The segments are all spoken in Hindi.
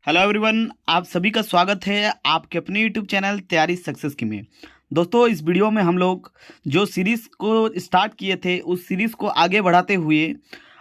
हेलो एवरीवन, आप सभी का स्वागत है आपके अपने यूट्यूब चैनल तैयारी सक्सेस की में। दोस्तों, इस वीडियो में हम लोग जो सीरीज़ को स्टार्ट किए थे उस सीरीज़ को आगे बढ़ाते हुए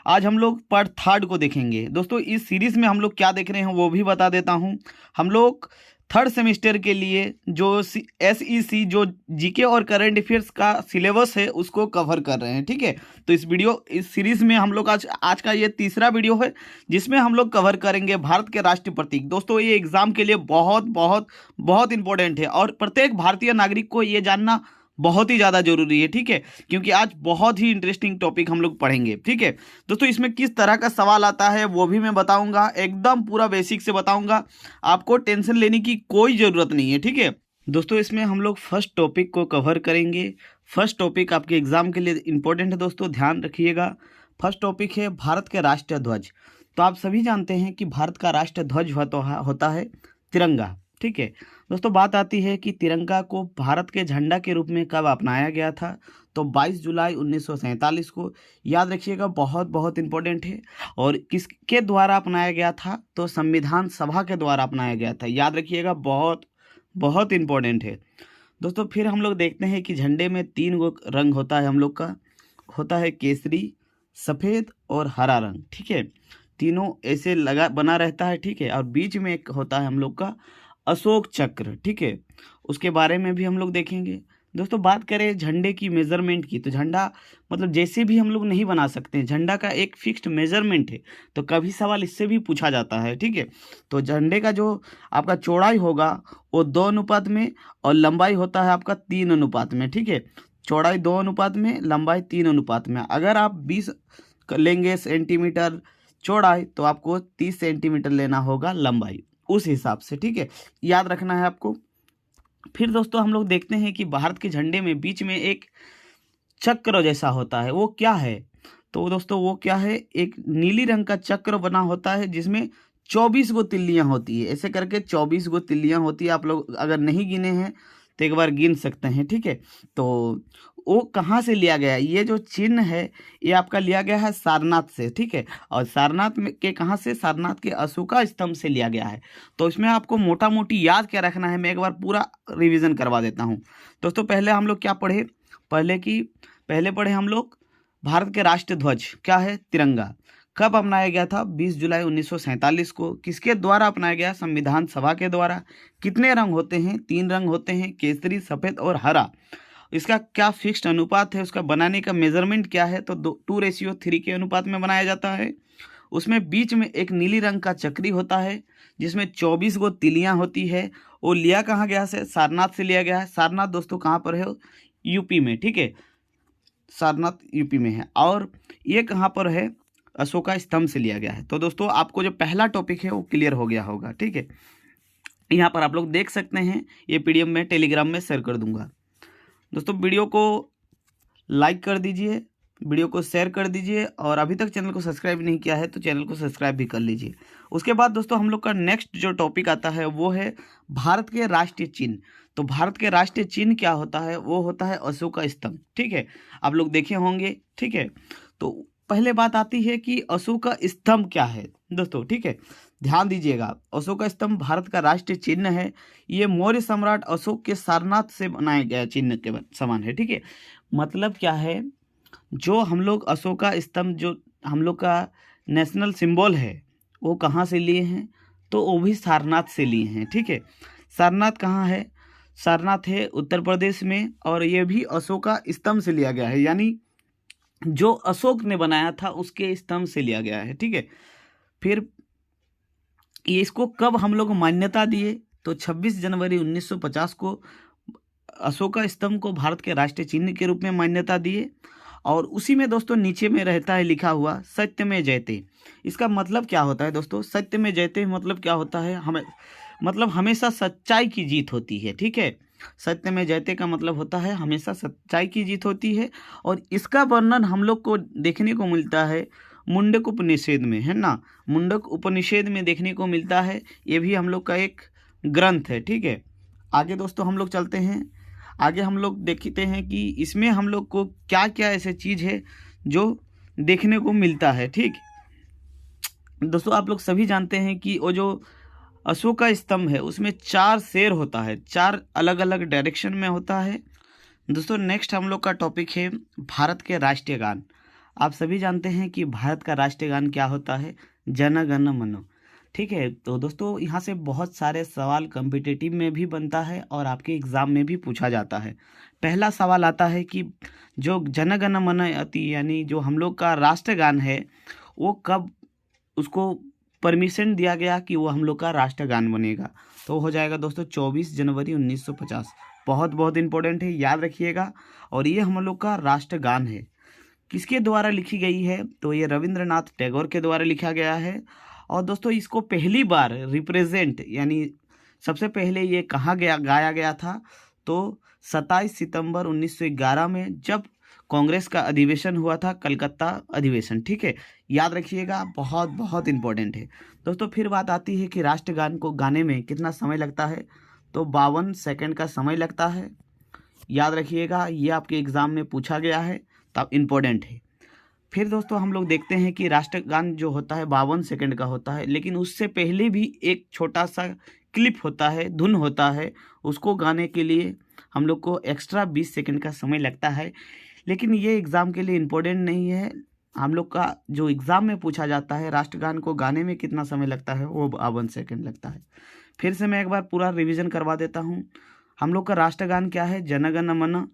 आज हम लोग पार्ट 3 को देखेंगे। दोस्तों, इस सीरीज़ में हम लोग क्या देख रहे हैं वो भी बता देता हूं। हम लोग थर्ड सेमेस्टर के लिए जो SEC जो जीके और करंट अफेयर्स का सिलेबस है उसको कवर कर रहे हैं। ठीक है, तो इस सीरीज में हम लोग आज का ये तीसरा वीडियो है जिसमें हम लोग कवर करेंगे भारत के राष्ट्रीय प्रतीक। दोस्तों, ये एग्जाम के लिए बहुत बहुत बहुत इंपॉर्टेंट है और प्रत्येक भारतीय नागरिक को ये जानना बहुत ही ज़्यादा जरूरी है। ठीक है, क्योंकि आज बहुत ही इंटरेस्टिंग टॉपिक हम लोग पढ़ेंगे। ठीक है दोस्तों, इसमें किस तरह का सवाल आता है वो भी मैं बताऊंगा, एकदम पूरा बेसिक से बताऊंगा। आपको टेंशन लेने की कोई ज़रूरत नहीं है। ठीक है दोस्तों, इसमें हम लोग फर्स्ट टॉपिक को कवर करेंगे। फर्स्ट टॉपिक आपके एग्जाम के लिए इंपॉर्टेंट है दोस्तों, ध्यान रखिएगा। फर्स्ट टॉपिक है भारत के राष्ट्रीय ध्वज। तो आप सभी जानते हैं कि भारत का राष्ट्रीय ध्वज होता है तिरंगा। ठीक है दोस्तों, बात आती है कि तिरंगा को भारत के झंडा के रूप में कब अपनाया गया था। तो 22 जुलाई 1947 को, याद रखिएगा, बहुत बहुत इंपॉर्टेंट है। और किसके द्वारा अपनाया गया था? तो संविधान सभा के द्वारा अपनाया गया था। याद रखिएगा, बहुत बहुत इंपॉर्टेंट है दोस्तों। फिर हम लोग देखते हैं कि झंडे में 3 गो रंग होता है हम लोग का, होता है केसरी, सफ़ेद और हरा रंग। ठीक है, तीनों ऐसे बना रहता है। ठीक है, और बीच में एक होता है हम लोग का अशोक चक्र। ठीक है, उसके बारे में भी हम लोग देखेंगे। दोस्तों, बात करें झंडे की मेजरमेंट की, तो झंडा मतलब जैसे भी हम लोग नहीं बना सकते हैं, झंडा का एक फिक्स्ड मेजरमेंट है। तो कभी सवाल इससे भी पूछा जाता है। ठीक है, तो झंडे का जो आपका चौड़ाई होगा वो 2 अनुपात में और लंबाई होता है आपका 3 अनुपात में। ठीक है, चौड़ाई 2 अनुपात में, लंबाई 3 अनुपात में। अगर आप 20 लेंगे सेंटीमीटर चौड़ाई तो आपको 30 सेंटीमीटर लेना होगा लंबाई, उस हिसाब से। ठीक है, याद रखना है आपको। फिर दोस्तों, हम लोग देखते हैं कि भारत के झंडे में बीच में एक चक्र जैसा होता है, वो क्या है? तो दोस्तों, वो क्या है? एक नीली रंग का चक्र बना होता है जिसमें 24 गो तिल्लियां होती है। ऐसे करके 24 गो तिल्लियां होती है। आप लोग अगर नहीं गिने हैं तो एक बार गिन सकते हैं। ठीक है, तो वो कहाँ से लिया गया है? ये जो चिन्ह है ये आपका लिया गया है सारनाथ से। ठीक है, और सारनाथ में के कहाँ से? सारनाथ के अशोका स्तंभ से लिया गया है। तो इसमें आपको मोटा मोटी याद क्या रखना है, मैं एक बार पूरा रिवीजन करवा देता हूँ। दोस्तों, पहले हम लोग क्या पढ़े? पहले पढ़े हम लोग भारत के राष्ट्रीय ध्वज क्या है? तिरंगा। कब अपनाया गया था? 20 जुलाई 1947 को। किसके द्वारा अपनाया गया? संविधान सभा के द्वारा। कितने रंग होते हैं? 3 रंग होते हैं, केसरी, सफ़ेद और हरा। इसका क्या फिक्स्ड अनुपात है? उसका बनाने का मेजरमेंट क्या है? तो 2:3 के अनुपात में बनाया जाता है। उसमें बीच में एक नीली रंग का चक्री होता है जिसमें 24 गो तिलियां होती है। वो लिया कहाँ गया से? सारनाथ से लिया गया है। सारनाथ दोस्तों कहाँ पर है? यूपी में। ठीक है, सारनाथ यूपी में है। और ये कहाँ पर है? अशोका स्तंभ से लिया गया है। तो दोस्तों, आपको जो पहला टॉपिक है वो क्लियर हो गया होगा। ठीक है, यहाँ पर आप लोग देख सकते हैं, ये PDF में टेलीग्राम में शेयर कर दूंगा। दोस्तों, वीडियो को लाइक कर दीजिए, वीडियो को शेयर कर दीजिए, और अभी तक चैनल को सब्सक्राइब नहीं किया है तो चैनल को सब्सक्राइब भी कर लीजिए। उसके बाद दोस्तों, हम लोग का नेक्स्ट जो टॉपिक आता है वो है भारत के राष्ट्रीय चिन्ह। तो भारत के राष्ट्रीय चिन्ह क्या होता है? वो होता है अशोका स्तंभ। ठीक है, आप लोग देखे होंगे। ठीक है, तो पहले बात आती है कि अशोका स्तंभ क्या है दोस्तों। ठीक है, ध्यान दीजिएगा, अशोका स्तंभ भारत का राष्ट्रीय चिन्ह है। ये मौर्य सम्राट अशोक के सारनाथ से बनाया गया चिन्ह के समान है। ठीक है, मतलब क्या है? जो हम लोग अशोका स्तंभ जो हम लोग का नेशनल सिंबल है वो कहाँ से लिए हैं? तो वो भी सारनाथ से लिए हैं। ठीक है, सारनाथ कहाँ है? सारनाथ है उत्तर प्रदेश में, और ये भी अशोका स्तंभ से लिया गया है, यानी जो अशोक ने बनाया था उसके स्तंभ से लिया गया है। ठीक है, फिर ये इसको कब हम लोग मान्यता दिए? तो 26 जनवरी 1950 को अशोका स्तंभ को भारत के राष्ट्रीय चिन्ह के रूप में मान्यता दिए। और उसी में दोस्तों नीचे में रहता है लिखा हुआ सत्य में जयते। इसका मतलब क्या होता है दोस्तों? सत्य में जयते मतलब क्या होता है? मतलब हमेशा सच्चाई की जीत होती है। ठीक है, सत्य में जयते का मतलब होता है हमेशा सच्चाई की जीत होती है। और इसका वर्णन हम लोग को देखने को मिलता है मुंडक उपनिषद में, है ना। मुंडक उपनिषद में देखने को मिलता है। ये भी हम लोग का एक ग्रंथ है। ठीक है, आगे दोस्तों हम लोग चलते हैं। आगे हम लोग देखते हैं कि इसमें हम लोग को क्या क्या ऐसे चीज़ है जो देखने को मिलता है। ठीक दोस्तों, आप लोग सभी जानते हैं कि वो जो अशोक का स्तंभ है उसमें 4 शेर होता है, 4 अलग अलग डायरेक्शन में होता है। दोस्तों नेक्स्ट हम लोग का टॉपिक है भारत के राष्ट्रीय गान। आप सभी जानते हैं कि भारत का राष्ट्रीय गान क्या होता है, जन गण मन। ठीक है, तो दोस्तों यहाँ से बहुत सारे सवाल कॉम्पिटिटिव में भी बनता है और आपके एग्ज़ाम में भी पूछा जाता है। पहला सवाल आता है कि जो जन गण मन अति यानी जो हम लोग का राष्ट्रगान है वो कब उसको परमिशन दिया गया कि वो हम लोग का राष्ट्रगान बनेगा। तो हो जाएगा दोस्तों 24 जनवरी 1950। बहुत बहुत इंपॉर्टेंट है, याद रखिएगा। और ये हम लोग का राष्ट्रगान है किसके द्वारा लिखी गई है, तो ये रविंद्रनाथ टैगोर के द्वारा लिखा गया है। और दोस्तों इसको पहली बार रिप्रेजेंट यानी सबसे पहले ये कहाँ गाया गया था, तो 27 सितंबर 1911 में जब कांग्रेस का अधिवेशन हुआ था, कलकत्ता अधिवेशन। ठीक है, याद रखिएगा, बहुत बहुत इंपॉर्टेंट है। दोस्तों फिर बात आती है कि राष्ट्रगान को गाने में कितना समय लगता है, तो 52 सेकंड का समय लगता है। याद रखिएगा, ये आपके एग्ज़ाम में पूछा गया है, तब इम्पोर्टेंट है। फिर दोस्तों हम लोग देखते हैं कि राष्ट्रगान जो होता है 52 सेकंड का होता है, लेकिन उससे पहले भी एक छोटा सा क्लिप होता है, धुन होता है, उसको गाने के लिए हम लोग को एक्स्ट्रा 20 सेकंड का समय लगता है। लेकिन ये एग्ज़ाम के लिए इम्पोर्टेंट नहीं है। हम लोग का जो एग्ज़ाम में पूछा जाता है राष्ट्रगान को गाने में कितना समय लगता है, वो 52 सेकंड लगता है। फिर से मैं एक बार पूरा रिवीजन करवा देता हूँ। हम लोग का राष्ट्रगान क्या है, जन गण मन।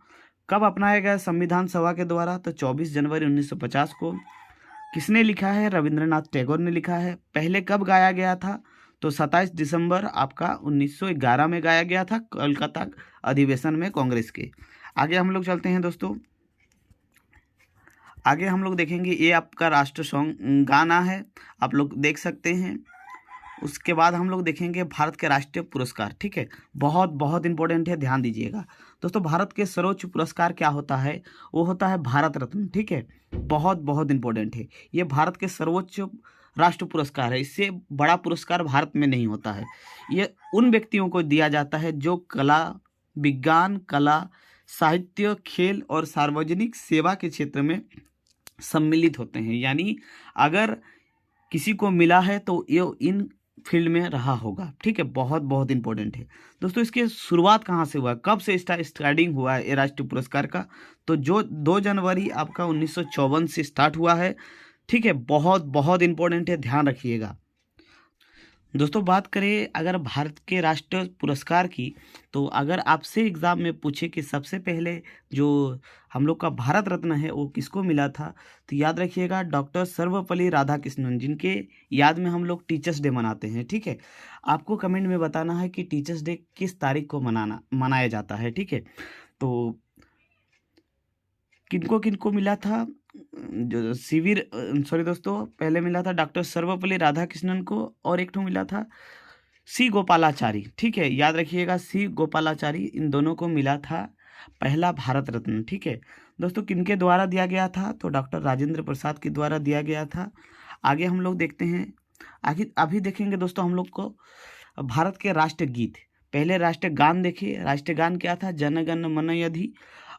कब अपनाया गया संविधान सभा के द्वारा, तो 24 जनवरी 1950 को। किसने लिखा है, रविंद्रनाथ टैगोर ने लिखा है। पहले कब गाया गया था, तो 27 दिसंबर आपका 1911 में गाया गया था, कोलकाता अधिवेशन में कांग्रेस के। आगे हम लोग चलते हैं दोस्तों, आगे हम लोग देखेंगे ये आपका राष्ट्र सॉन्ग गाना है, आप लोग देख सकते हैं। उसके बाद हम लोग देखेंगे भारत के राष्ट्रीय पुरस्कार। ठीक है, बहुत बहुत इंपॉर्टेंट है, ध्यान दीजिएगा। दोस्तों भारत के सर्वोच्च पुरस्कार क्या होता है, वो होता है भारत रत्न। ठीक है, बहुत बहुत इंपॉर्टेंट है। ये भारत के सर्वोच्च राष्ट्र पुरस्कार है, इससे बड़ा पुरस्कार भारत में नहीं होता है। ये उन व्यक्तियों को दिया जाता है जो कला, विज्ञान, कला, साहित्य, खेल और सार्वजनिक सेवा के क्षेत्र में सम्मिलित होते हैं। यानी अगर किसी को मिला है तो ये इन फील्ड में रहा होगा। ठीक है, बहुत बहुत इंपॉर्टेंट है। दोस्तों इसकी शुरुआत कहाँ से हुआ, कब से स्टार्टिंग हुआ है ये राष्ट्रीय पुरस्कार का, तो जो 2 जनवरी आपका 1954 से स्टार्ट हुआ है। ठीक है, बहुत बहुत इंपॉर्टेंट है, ध्यान रखिएगा। दोस्तों बात करें अगर भारत के राष्ट्रीय पुरस्कार की, तो अगर आपसे एग्ज़ाम में पूछे कि सबसे पहले जो हम लोग का भारत रत्न है वो किसको मिला था, तो याद रखिएगा डॉक्टर सर्वपल्ली राधाकृष्णन, जिनके याद में हम लोग टीचर्स डे मनाते हैं। ठीक है, आपको कमेंट में बताना है कि टीचर्स डे किस तारीख को मनाया जाता है। ठीक है, तो किनको किनको मिला था, जो सीवी सॉरी दोस्तों, पहले मिला था डॉक्टर सर्वपल्ली राधाकृष्णन को, और एक ठो मिला था सी गोपालाचारी। ठीक है, याद रखिएगा, सी गोपालाचारी, इन दोनों को मिला था पहला भारत रत्न। ठीक है दोस्तों, किनके द्वारा दिया गया था, तो डॉक्टर राजेंद्र प्रसाद के द्वारा दिया गया था। आगे हम लोग देखते हैं, आगे अभी देखेंगे दोस्तों हम लोग को भारत के राष्ट्रगीत। पहले राष्ट्रगान देखिए, राष्ट्रगान क्या था, जन गण मन यदि।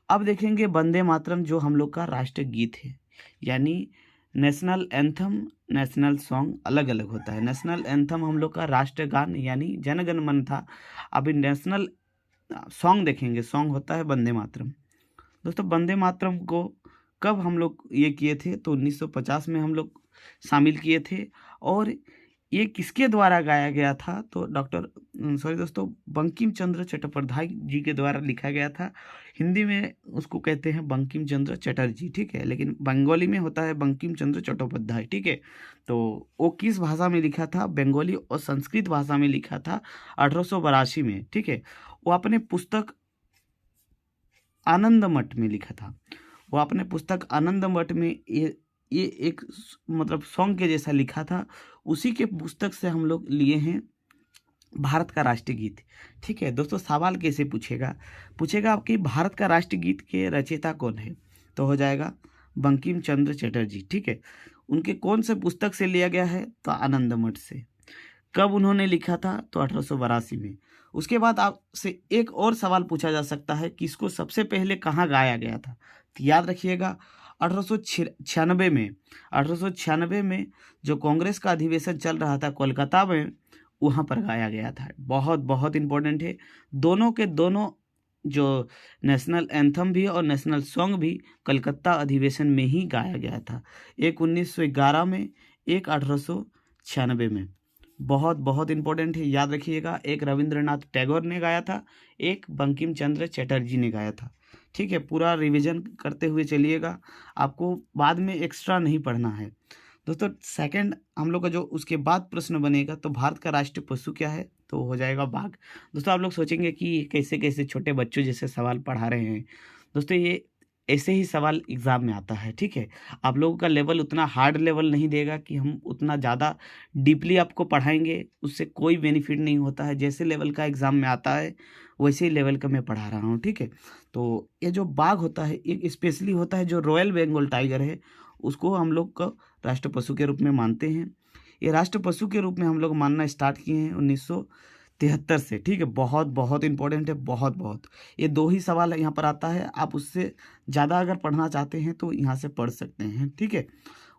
अब देखेंगे वंदे मातरम, जो हम लोग का राष्ट्रगीत है। यानी नेशनल एंथम, नेशनल सॉन्ग अलग अलग होता है। नेशनल एंथम हम लोग का राष्ट्रगान यानी जन गण मन था। अभी नेशनल सॉन्ग देखेंगे, सॉन्ग होता है वंदे मातरम। दोस्तों वंदे मातरम को कब हम लोग ये किए थे, तो 1950 में हम लोग शामिल किए थे। और ये किसके द्वारा गाया गया था, तो दोस्तों बंकिम चंद्र चट्टोपाध्याय जी के द्वारा लिखा गया था। हिंदी में उसको कहते हैं बंकिम चंद्र चटर्जी। ठीक है, लेकिन बंगाली में होता है बंकिम चंद्र चट्टोपाध्याय। ठीक है, तो वो किस भाषा में लिखा था, बंगाली और संस्कृत भाषा में लिखा था 1882 में। ठीक है, वो अपने पुस्तक आनंद मठ में लिखा था। वो अपने पुस्तक आनंद मठ में ये एक मतलब सॉन्ग के जैसा लिखा था। उसी के पुस्तक से हम लोग लिए हैं भारत का राष्ट्रीय गीत। ठीक है दोस्तों, सवाल कैसे पूछेगा आपकी भारत का राष्ट्रीय गीत के रचयिता कौन है, तो हो जाएगा बंकिम चंद्र चटर्जी। ठीक है, उनके कौन से पुस्तक से लिया गया है, तो आनंद मठ से। कब उन्होंने लिखा था, तो 1882 में। उसके बाद आपसे एक और सवाल पूछा जा सकता है कि इसको सबसे पहले कहाँ गाया गया था, तो याद रखिएगा 1896 में जो कांग्रेस का अधिवेशन चल रहा था कोलकाता में, वहाँ पर गाया गया था। बहुत बहुत इम्पोर्टेंट है। दोनों के दोनों जो नेशनल एंथम भी और नेशनल सॉन्ग भी कलकत्ता अधिवेशन में ही गाया गया था। एक 1911 में, एक 1896 में। बहुत बहुत इम्पोर्टेंट है, याद रखिएगा। एक रविंद्रनाथ टैगोर ने गाया था, एक बंकिम चंद्र चटर्जी ने गाया था। ठीक है, पूरा रिवीजन करते हुए चलिएगा, आपको बाद में एक्स्ट्रा नहीं पढ़ना है। दोस्तों सेकंड हम लोग का जो उसके बाद प्रश्न बनेगा, तो भारत का राष्ट्रीय पशु क्या है, तो हो जाएगा बाघ। दोस्तों आप लोग सोचेंगे कि कैसे कैसे छोटे बच्चों जैसे सवाल पढ़ा रहे हैं। दोस्तों ये ऐसे ही सवाल एग्ज़ाम में आता है। ठीक है, आप लोगों का लेवल उतना हार्ड लेवल नहीं देगा कि हम उतना ज़्यादा डीपली आपको पढ़ाएंगे, उससे कोई बेनिफिट नहीं होता है। जैसे लेवल का एग्ज़ाम में आता है वैसे ही लेवल का मैं पढ़ा रहा हूँ। ठीक है, तो ये जो बाघ होता है एक स्पेशली होता है, जो रॉयल बंगाल टाइगर है उसको हम लोग का राष्ट्र पशु के रूप में मानते हैं। ये राष्ट्र पशु के रूप में हम लोग मानना स्टार्ट किए हैं 1973 से। ठीक है, बहुत बहुत इंपॉर्टेंट है, बहुत बहुत। ये दो ही सवाल यहाँ पर आता है, आप उससे ज़्यादा अगर पढ़ना चाहते हैं तो यहाँ से पढ़ सकते हैं। ठीक है,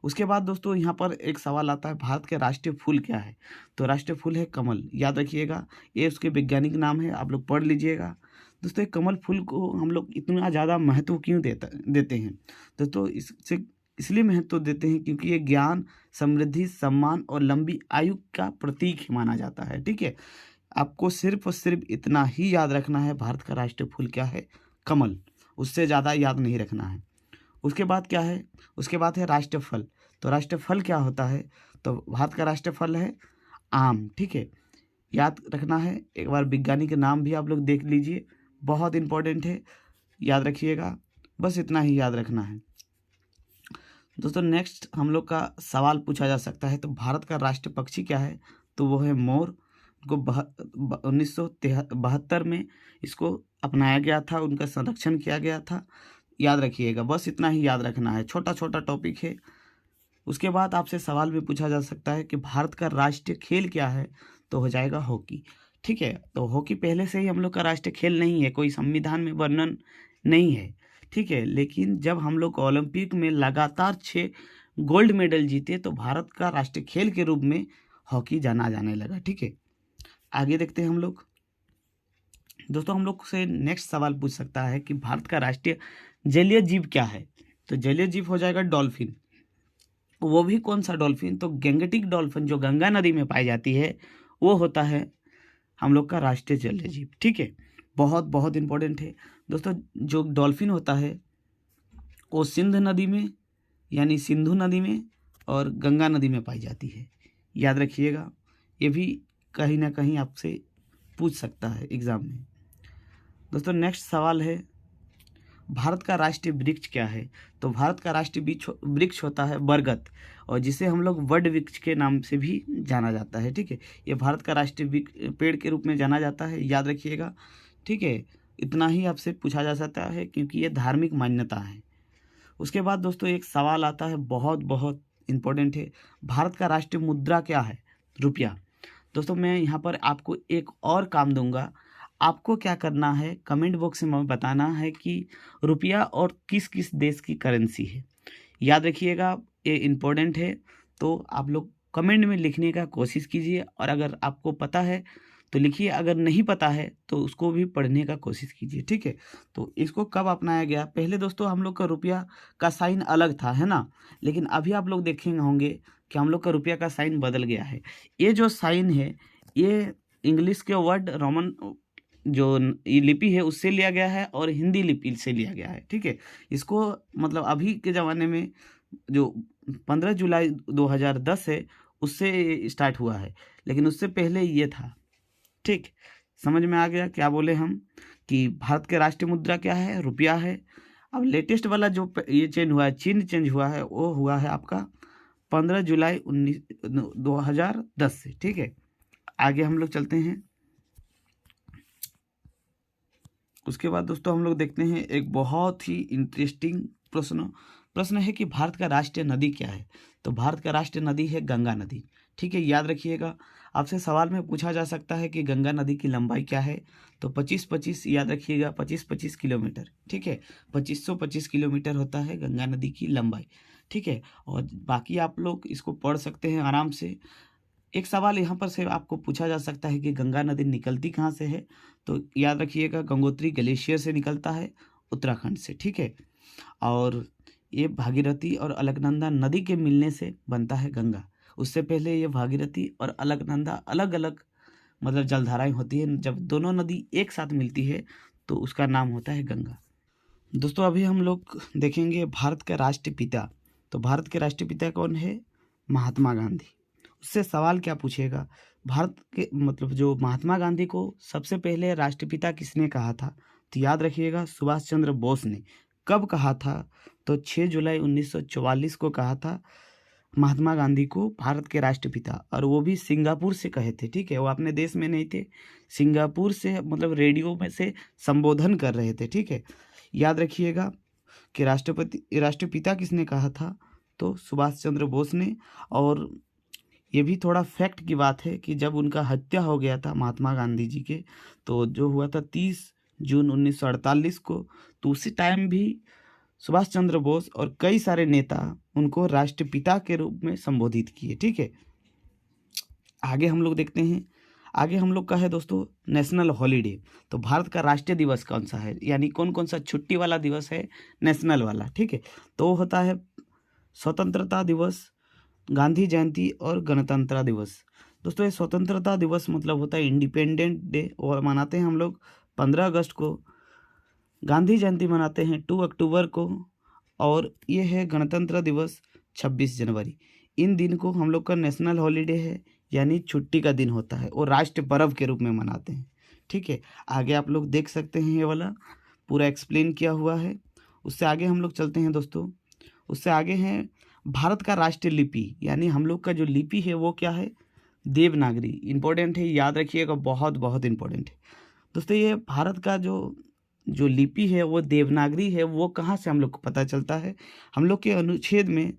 उसके बाद दोस्तों यहाँ पर एक सवाल आता है, भारत के राष्ट्रीय फूल क्या है, तो राष्ट्रीय फूल है कमल। याद रखिएगा, ये उसके वैज्ञानिक नाम है, आप लोग पढ़ लीजिएगा। दोस्तों ये कमल फूल को हम लोग इतना ज़्यादा महत्व क्यों देते हैं, दोस्तों इससे इसलिए महत्व देते हैं क्योंकि ये ज्ञान, समृद्धि, सम्मान और लंबी आयु का प्रतीक माना जाता है। ठीक है, आपको सिर्फ और सिर्फ इतना ही याद रखना है, भारत का राष्ट्रीय फूल क्या है, कमल। उससे ज़्यादा याद नहीं रखना है। उसके बाद क्या है, उसके बाद है राष्ट्रीय फल। तो राष्ट्रीय फल क्या होता है, तो भारत का राष्ट्रीय फल है आम। ठीक है, याद रखना है। एक बार वैज्ञानिक के नाम भी आप लोग देख लीजिए, बहुत इंपॉर्टेंट है, याद रखिएगा। बस इतना ही याद रखना है। दोस्तों नेक्स्ट हम लोग का सवाल पूछा जा सकता है, तो भारत का राष्ट्रीय पक्षी क्या है, तो वो है मोर। को 1972 में इसको अपनाया गया था, उनका संरक्षण किया गया था। याद रखिएगा, बस इतना ही याद रखना है, छोटा छोटा टॉपिक है। उसके बाद आपसे सवाल भी पूछा जा सकता है कि भारत का राष्ट्रीय खेल क्या है, तो हो जाएगा हॉकी। ठीक है, तो हॉकी पहले से ही हम लोग का राष्ट्रीय खेल नहीं है, कोई संविधान में वर्णन नहीं है। ठीक है, लेकिन जब हम लोग ओलंपिक में लगातार 6 गोल्ड मेडल जीते तो भारत का राष्ट्रीय खेल के रूप में हॉकी जाना जाने लगा। ठीक है, आगे देखते हैं हम लोग। दोस्तों हम लोग से नेक्स्ट सवाल पूछ सकता है कि भारत का राष्ट्रीय जलीय जीव क्या है, तो जलीय जीव हो जाएगा डॉल्फिन। वो भी कौन सा डॉल्फिन, तो गैंगटिक डॉल्फिन जो गंगा नदी में पाई जाती है वो होता है हम लोग का राष्ट्रीय जलीय जीव। ठीक है, बहुत बहुत इंपॉर्टेंट है। दोस्तों जो डॉल्फिन होता है वो सिंध नदी में, यानी सिंधु नदी में और गंगा नदी में पाई जाती है। याद रखिएगा, ये भी कहीं ना कहीं आपसे पूछ सकता है एग्ज़ाम में। दोस्तों नेक्स्ट सवाल है, भारत का राष्ट्रीय वृक्ष क्या है, तो भारत का राष्ट्रीय वृक्ष होता है बरगद, और जिसे हम लोग वड वृक्ष के नाम से भी जाना जाता है। ठीक है, ये भारत का राष्ट्रीय पेड़ के रूप में जाना जाता है, याद रखिएगा। ठीक है, इतना ही आपसे पूछा जा सकता है क्योंकि ये धार्मिक मान्यता है। उसके बाद दोस्तों एक सवाल आता है, बहुत बहुत इम्पोर्टेंट है, भारत का राष्ट्रीय मुद्रा क्या है, रुपया। दोस्तों मैं यहाँ पर आपको एक और काम दूंगा, आपको क्या करना है, कमेंट बॉक्स में बताना है कि रुपया और किस किस देश की करेंसी है। याद रखिएगा, ये इम्पोर्टेंट है, तो आप लोग कमेंट में लिखने का कोशिश कीजिए, और अगर आपको पता है तो लिखिए, अगर नहीं पता है तो उसको भी पढ़ने का कोशिश कीजिए। ठीक है, तो इसको कब अपनाया गया, पहले दोस्तों हम लोग का रुपया का साइन अलग था, है ना, लेकिन अभी आप लोग देखेंगे होंगे कि हम लोग का रुपया का साइन बदल गया है। ये जो साइन है ये इंग्लिश के वर्ड रोमन जो ये लिपि है उससे लिया गया है और हिंदी लिपि से लिया गया है। ठीक है, इसको मतलब अभी के ज़माने में जो 15 जुलाई 2010 है उससे स्टार्ट हुआ है, लेकिन उससे पहले ये था। ठीक, समझ में आ गया क्या बोले हम, कि भारत के राष्ट्रीय मुद्रा क्या है, रुपया है। अब लेटेस्ट वाला जो ये चेंज हुआ है, चिन्ह चेंज हुआ है, वो हुआ है आपका 15 जुलाई 2010 से। ठीक है, आगे हम लोग चलते हैं। उसके बाद दोस्तों हम लोग देखते हैं एक बहुत ही इंटरेस्टिंग प्रश्न है कि भारत का राष्ट्रीय नदी क्या है, तो भारत का राष्ट्रीय नदी है गंगा नदी। ठीक है, याद रखिएगा, आपसे सवाल में पूछा जा सकता है कि गंगा नदी की लंबाई क्या है, तो 25-25 याद रखिएगा, 25-25 किलोमीटर। ठीक है, 2525 किलोमीटर होता है गंगा नदी की लंबाई। ठीक है, और बाकी आप लोग इसको पढ़ सकते हैं आराम से, एक सवाल यहाँ पर से आपको पूछा जा सकता है कि गंगा नदी निकलती कहाँ से है, तो याद रखिएगा गंगोत्री ग्लेशियर से निकलता है, उत्तराखंड से, ठीक है। और ये भागीरथी और अलकनंदा नदी के मिलने से बनता है गंगा। उससे पहले ये भागीरथी और अलकनंदा अलग अलग मतलब जलधाराएं होती हैं, जब दोनों नदी एक साथ मिलती है तो उसका नाम होता है गंगा। दोस्तों अभी हम लोग देखेंगे भारत के राष्ट्रपिता। तो भारत के राष्ट्रपिता कौन है? महात्मा गांधी। उससे सवाल क्या पूछेगा, भारत के मतलब जो महात्मा गांधी को सबसे पहले राष्ट्रपिता किसने कहा था? तो याद रखिएगा सुभाष चंद्र बोस ने। कब कहा था? तो 6 जुलाई 1944 को कहा था महात्मा गांधी को भारत के राष्ट्रपिता, और वो भी सिंगापुर से कहे थे, ठीक है। वो अपने देश में नहीं थे, सिंगापुर से मतलब रेडियो में से संबोधन कर रहे थे, ठीक है। याद रखिएगा कि राष्ट्रपिता किसने कहा था? तो सुभाष चंद्र बोस ने। और ये भी थोड़ा फैक्ट की बात है कि जब उनका हत्या हो गया था महात्मा गांधी जी के, तो जो हुआ था 30 जून 1948 को, तो उसी टाइम भी सुभाष चंद्र बोस और कई सारे नेता उनको राष्ट्रपिता के रूप में संबोधित किए, ठीक है। आगे हम लोग देखते हैं, आगे हम लोग का है दोस्तों नेशनल हॉलीडे। तो भारत का राष्ट्रीय दिवस कौन सा है, यानी कौन कौन सा छुट्टी वाला दिवस है नेशनल वाला, ठीक है। तो होता है स्वतंत्रता दिवस, गांधी जयंती और गणतंत्र दिवस। दोस्तों ये स्वतंत्रता दिवस मतलब होता है इंडिपेंडेंट डे, और मनाते हैं हम लोग 15 अगस्त को। गांधी जयंती मनाते हैं 2 अक्टूबर को, और ये है गणतंत्र दिवस 26 जनवरी। इन दिन को हम लोग का नेशनल हॉलीडे है, यानी छुट्टी का दिन होता है, और राष्ट्र पर्व के रूप में मनाते हैं, ठीक है। आगे आप लोग देख सकते हैं, ये वाला पूरा एक्सप्लेन किया हुआ है। उससे आगे हम लोग चलते हैं दोस्तों, उससे आगे हैं भारत का राष्ट्रीय लिपि, यानी हम लोग का जो लिपि है वो क्या है? देवनागरी। इंपॉर्टेंट है, याद रखिएगा, बहुत बहुत इंपॉर्टेंट है दोस्तों। ये भारत का जो लिपि है वो देवनागरी है। वो कहाँ से हम लोग को पता चलता है? हम लोग के अनुच्छेद में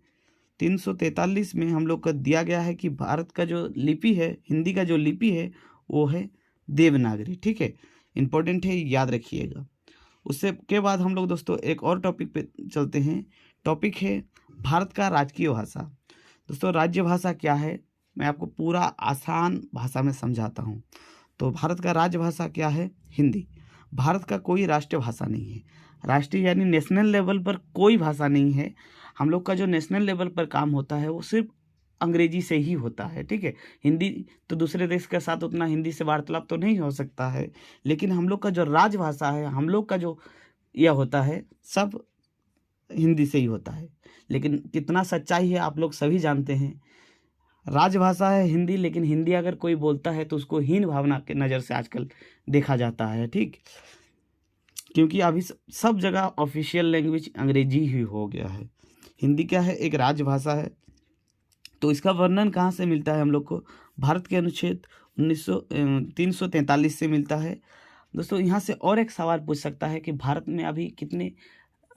343 में हम लोग को दिया गया है कि भारत का जो लिपि है, हिंदी का जो लिपि है वो है देवनागरी, ठीक है। इंपॉर्टेंट है, याद रखिएगा। उससे के बाद हम लोग दोस्तों एक और टॉपिक पे चलते हैं। टॉपिक है भारत का राजकीय भाषा। दोस्तों राज्य भाषा क्या है, मैं आपको पूरा आसान भाषा में समझाता हूँ। तो भारत का राजभाषा क्या है? हिंदी। भारत का कोई राष्ट्रीय भाषा नहीं है, राष्ट्रीय यानी नेशनल लेवल पर कोई भाषा नहीं है। हम लोग का जो नेशनल लेवल पर काम होता है वो सिर्फ अंग्रेजी से ही होता है, ठीक है। हिंदी तो दूसरे देश के साथ उतना हिंदी से वार्तालाप तो नहीं हो सकता है, लेकिन हम लोग का जो राजभाषा है, हम लोग का जो यह होता है, सब हिंदी से ही होता है। लेकिन कितना सच्चाई है आप लोग सभी जानते हैं। राजभाषा है हिंदी, लेकिन हिंदी अगर कोई बोलता है तो उसको हीन भावना के नज़र से आजकल देखा जाता है, ठीक। क्योंकि अभी सब जगह ऑफिशियल लैंग्वेज अंग्रेजी ही हो गया है। हिंदी क्या है? एक राजभाषा है। तो इसका वर्णन कहाँ से मिलता है हम लोग को? भारत के अनुच्छेद 343 से मिलता है। दोस्तों यहाँ से और एक सवाल पूछ सकता है कि भारत में अभी कितने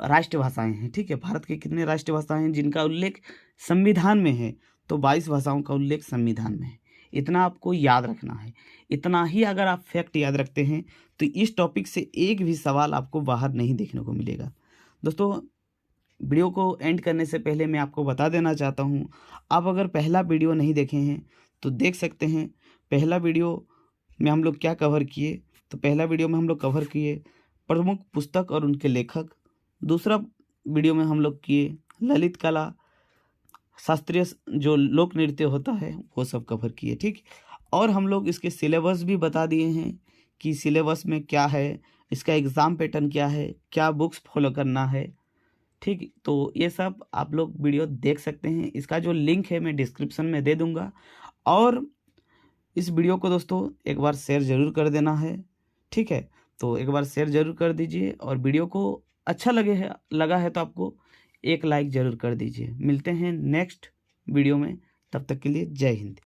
राष्ट्रभाषाएं हैं, ठीक है। भारत के कितने राष्ट्रभाषाएं हैं जिनका उल्लेख संविधान में है? तो 22 भाषाओं का उल्लेख संविधान में है। इतना आपको याद रखना है। इतना ही अगर आप फैक्ट याद रखते हैं तो इस टॉपिक से एक भी सवाल आपको बाहर नहीं देखने को मिलेगा। दोस्तों वीडियो को एंड करने से पहले मैं आपको बता देना चाहता हूँ, आप अगर पहला वीडियो नहीं देखे हैं तो देख सकते हैं। पहला वीडियो में हम लोग क्या कवर किए? तो पहला वीडियो में हम लोग कवर किए प्रमुख पुस्तक और उनके लेखक। दूसरा वीडियो में हम लोग किए ललित कला, शास्त्रीय जो लोक नृत्य होता है वो सब कवर किए, ठीक। और हम लोग इसके सिलेबस भी बता दिए हैं कि सिलेबस में क्या है, इसका एग्ज़ाम पैटर्न क्या है, क्या बुक्स फॉलो करना है, ठीक। तो ये सब आप लोग वीडियो देख सकते हैं। इसका जो लिंक है मैं डिस्क्रिप्शन में दे दूँगा। और इस वीडियो को दोस्तों एक बार शेयर ज़रूर कर देना है, ठीक है। तो एक बार शेयर ज़रूर कर दीजिए, और वीडियो को अच्छा लगा है तो आपको एक लाइक ज़रूर कर दीजिए। मिलते हैं नेक्स्ट वीडियो में, तब तक के लिए जय हिंद।